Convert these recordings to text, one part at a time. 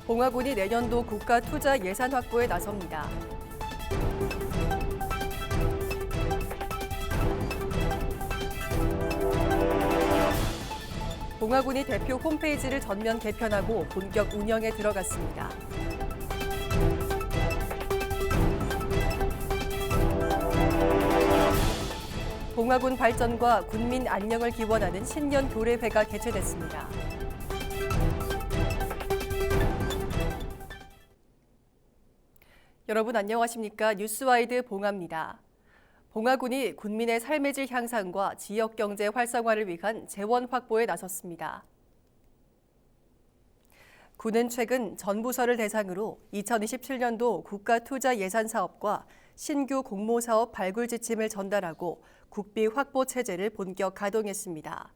봉화군이 내년도 국가 투자 예산 확보에 나섭니다. 봉화군이 대표 홈페이지를 전면 개편하고 본격 운영에 들어갔습니다. 봉화군 발전과 군민 안녕을 기원하는 신년 교례회가 개최됐습니다. 여러분 안녕하십니까? 뉴스와이드 봉화입니다. 봉화군이 군민의 삶의 질 향상과 지역 경제 활성화를 위한 재원 확보에 나섰습니다. 군은 최근 전 부서를 대상으로 2027년도 국가 투자 예산 사업과 신규 공모 사업 발굴 지침을 전달하고 국비 확보 체제를 본격 가동했습니다.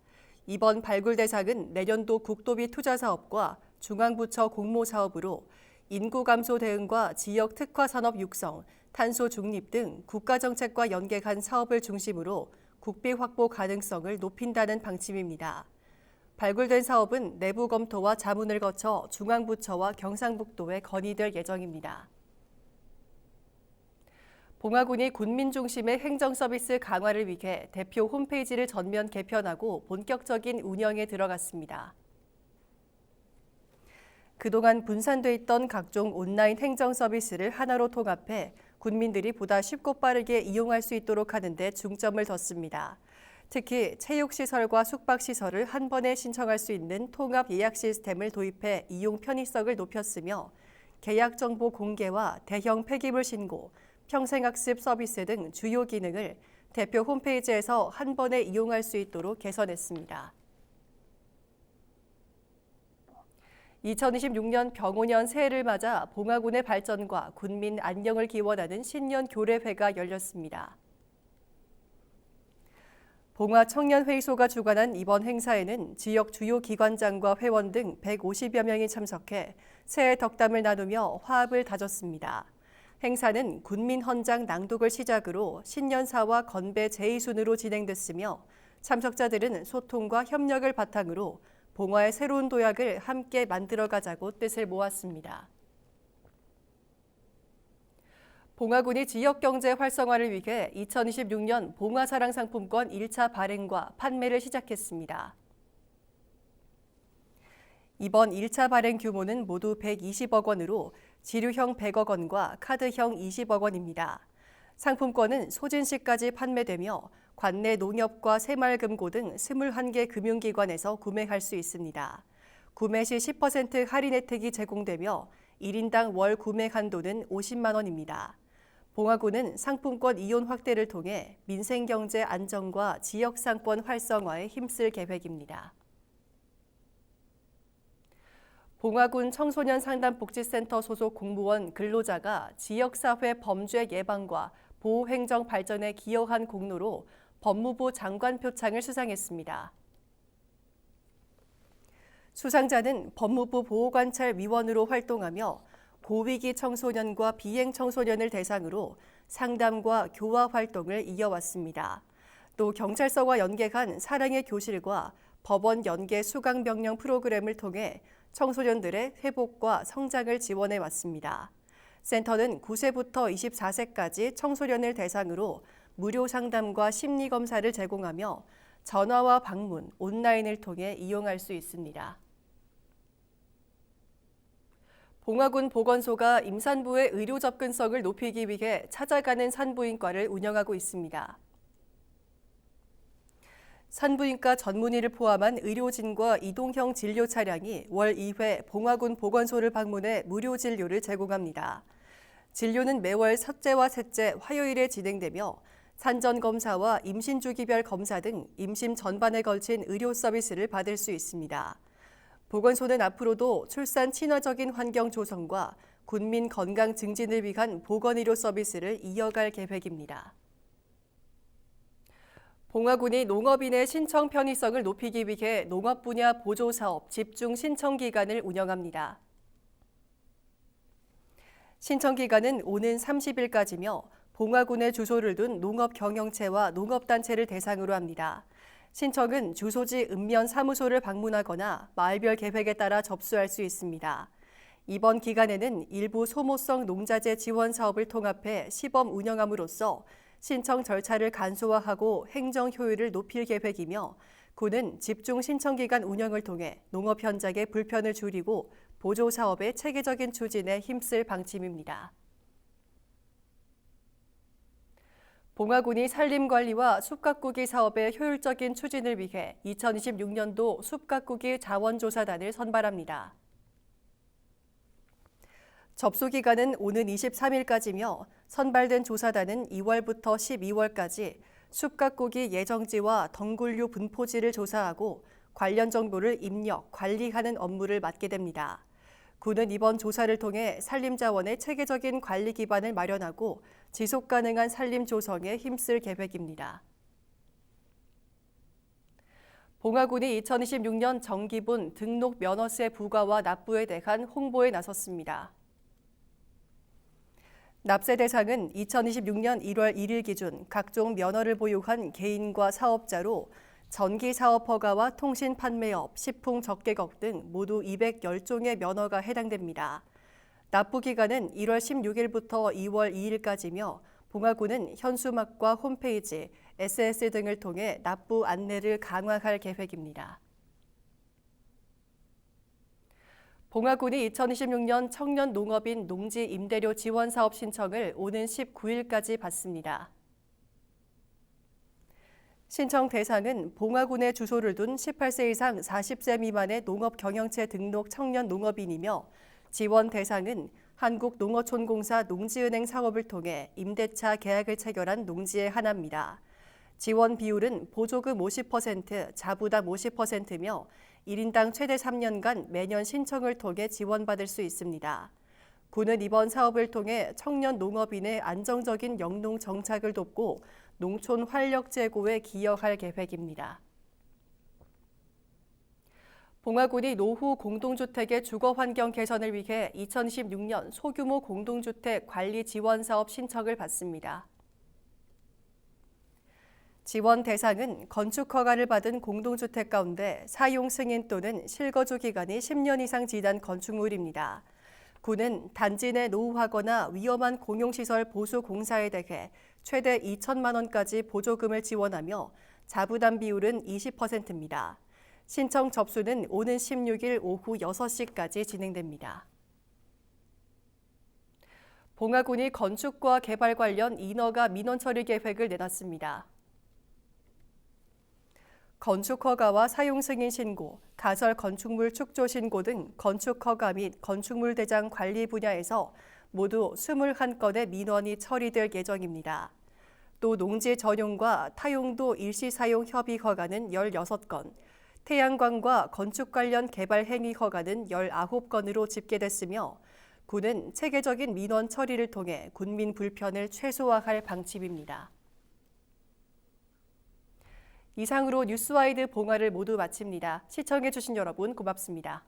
이번 발굴 대상은 내년도 국도비 투자 사업과 중앙부처 공모 사업으로 인구 감소 대응과 지역 특화 산업 육성, 탄소 중립 등 국가정책과 연계한 사업을 중심으로 국비 확보 가능성을 높인다는 방침입니다. 발굴된 사업은 내부 검토와 자문을 거쳐 중앙부처와 경상북도에 건의될 예정입니다. 봉화군이 군민 중심의 행정 서비스 강화를 위해 대표 홈페이지를 전면 개편하고 본격적인 운영에 들어갔습니다. 그동안 분산돼 있던 각종 온라인 행정 서비스를 하나로 통합해 군민들이 보다 쉽고 빠르게 이용할 수 있도록 하는 데 중점을 뒀습니다. 특히 체육시설과 숙박시설을 한 번에 신청할 수 있는 통합 예약 시스템을 도입해 이용 편의성을 높였으며 계약 정보 공개와 대형 폐기물 신고, 평생학습 서비스 등 주요 기능을 대표 홈페이지에서 한 번에 이용할 수 있도록 개선했습니다. 2026년 병오년 새해를 맞아 봉화군의 발전과 군민 안녕을 기원하는 신년 교례회가 열렸습니다. 봉화 청년회의소가 주관한 이번 행사에는 지역 주요 기관장과 회원 등 150여 명이 참석해 새해 덕담을 나누며 화합을 다졌습니다. 행사는 군민 헌장 낭독을 시작으로 신년사와 건배 제2순으로 진행됐으며 참석자들은 소통과 협력을 바탕으로 봉화의 새로운 도약을 함께 만들어가자고 뜻을 모았습니다. 봉화군이 지역경제 활성화를 위해 2026년 봉화사랑 상품권 1차 발행과 판매를 시작했습니다. 이번 1차 발행 규모는 모두 120억 원으로 지류형 100억 원과 카드형 20억 원입니다. 상품권은 소진시까지 판매되며 관내 농협과 새마을금고 등 21개 금융기관에서 구매할 수 있습니다. 구매 시 10% 할인 혜택이 제공되며 1인당 월 구매 한도는 50만 원입니다. 봉화군은 상품권 이용 확대를 통해 민생경제 안정과 지역상권 활성화에 힘쓸 계획입니다. 봉화군 청소년 상담복지센터 소속 공무원 근로자가 지역사회 범죄 예방과 보호행정 발전에 기여한 공로로 법무부 장관 표창을 수상했습니다. 수상자는 법무부 보호관찰위원으로 활동하며 고위기 청소년과 비행 청소년을 대상으로 상담과 교화 활동을 이어왔습니다. 또 경찰서와 연계한 사랑의 교실과 법원 연계 수강 명령 프로그램을 통해 청소년들의 회복과 성장을 지원해 왔습니다. 센터는 9세부터 24세까지 청소년을 대상으로 무료 상담과 심리 검사를 제공하며 전화와 방문, 온라인을 통해 이용할 수 있습니다. 봉화군 보건소가 임산부의 의료 접근성을 높이기 위해 찾아가는 산부인과를 운영하고 있습니다. 산부인과 전문의를 포함한 의료진과 이동형 진료 차량이 월 2회 봉화군 보건소를 방문해 무료 진료를 제공합니다. 진료는 매월 첫째와 셋째, 화요일에 진행되며 산전검사와 임신주기별 검사 등 임신 전반에 걸친 의료 서비스를 받을 수 있습니다. 보건소는 앞으로도 출산 친화적인 환경 조성과 군민 건강 증진을 위한 보건의료 서비스를 이어갈 계획입니다. 봉화군이 농업인의 신청 편의성을 높이기 위해 농업 분야 보조사업 집중 신청기간을 운영합니다. 신청기간은 오는 30일까지며 봉화군에 주소를 둔 농업경영체와 농업단체를 대상으로 합니다. 신청은 주소지 읍면 사무소를 방문하거나 마을별 계획에 따라 접수할 수 있습니다. 이번 기간에는 일부 소모성 농자재 지원 사업을 통합해 시범 운영함으로써 신청 절차를 간소화하고 행정 효율을 높일 계획이며 군은 집중 신청 기간 운영을 통해 농업 현장의 불편을 줄이고 보조 사업의 체계적인 추진에 힘쓸 방침입니다. 봉화군이 산림관리와 숲가꾸기 사업의 효율적인 추진을 위해 2026년도 숲가꾸기 자원조사단을 선발합니다. 접수 기간은 오는 23일까지며 선발된 조사단은 2월부터 12월까지 숲가꾸기 예정지와 덩굴류 분포지를 조사하고 관련 정보를 입력, 관리하는 업무를 맡게 됩니다. 군은 이번 조사를 통해 산림자원의 체계적인 관리 기반을 마련하고 지속 가능한 산림 조성에 힘쓸 계획입니다. 봉화군이 2026년 정기분 등록 면허세 부과와 납부에 대한 홍보에 나섰습니다. 납세 대상은 2026년 1월 1일 기준 각종 면허를 보유한 개인과 사업자로 전기 사업 허가와 통신 판매업, 식품 적개국 등 모두 210종의 면허가 해당됩니다. 납부 기간은 1월 16일부터 2월 2일까지며 봉화군은 현수막과 홈페이지, SNS 등을 통해 납부 안내를 강화할 계획입니다. 봉화군이 2026년 청년 농업인 농지 임대료 지원 사업 신청을 오는 19일까지 받습니다. 신청 대상은 봉화군에 주소를 둔 18세 이상 40세 미만의 농업 경영체 등록 청년 농업인이며 지원 대상은 한국농어촌공사 농지은행 사업을 통해 임대차 계약을 체결한 농지에 한합니다. 지원 비율은 보조금 50%, 자부담 50%며 1인당 최대 3년간 매년 신청을 통해 지원받을 수 있습니다. 군은 이번 사업을 통해 청년 농업인의 안정적인 영농 정착을 돕고 농촌 활력 제고에 기여할 계획입니다. 봉화군이 노후 공동주택의 주거 환경 개선을 위해 2026년 소규모 공동주택 관리 지원 사업 신청을 받습니다. 지원 대상은 건축 허가를 받은 공동주택 가운데 사용 승인 또는 실거주 기간이 10년 이상 지난 건축물입니다. 군은 단지 내 노후하거나 위험한 공용시설 보수 공사에 대해 최대 2천만 원까지 보조금을 지원하며 자부담 비율은 20%입니다. 신청 접수는 오는 16일 오후 6시까지 진행됩니다. 봉화군이 건축과 개발 관련 인허가 민원 처리 계획을 내놨습니다. 건축 허가와 사용 승인 신고, 가설 건축물 축조 신고 등 건축 허가 및 건축물 대장 관리 분야에서 모두 21건의 민원이 처리될 예정입니다. 또 농지 전용과 타용도 일시 사용 협의 허가는 16건, 태양광과 건축 관련 개발 행위 허가는 19건으로 집계됐으며 군은 체계적인 민원 처리를 통해 군민 불편을 최소화할 방침입니다. 이상으로 뉴스와이드 봉화를 모두 마칩니다. 시청해주신 여러분 고맙습니다.